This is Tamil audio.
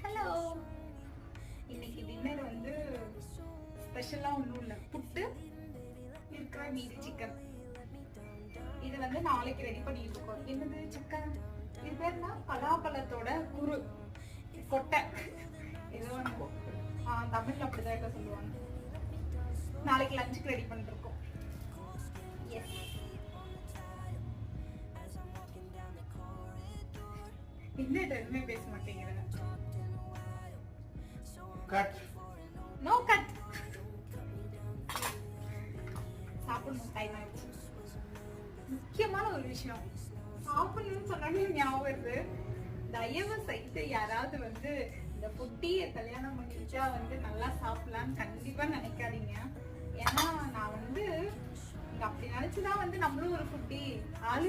ஹலோ, இன்னைக்கு டின்னர் வந்து ஸ்பெஷலா ஒன்றும் இல்லை, புட்டு இருக்கிற மீதி சிக்கன். இது வந்து நாளைக்கு ரெடி பண்ணிட்டு இருக்கோம். என்னது சிக்கன், இது பேர்னா பலாப்பழத்தோட குரு கொட்டை, ஏதோ ஒன்று தமிழ்ல அப்படிதான் சொல்லுவாங்க. நாளைக்கு லஞ்சுக்கு ரெடி பண்ணிருக்கோம். இன்னும் எதுவுமே பேச மாட்டேங்கிறேன். கட். No cut. சாப்பிடணும், டைம் ஆயிடுச்சு. முக்கியமான ஒரு விஷயம், சாப்பிடணும்னு சொன்னாலே ஞாபகம் வருது. தயவு செய்து யாராவது வந்து இந்த புட்டியை கல்யாணம் பண்ணிச்சா வந்து நல்லா சாப்பிடலான்னு கண்டிப்பா நினைக்காதீங்க. ஏன்னா நான் வந்து அப்படி நினைச்சுதான் வந்து நம்மளும் ஒரு புட்டி ஆளு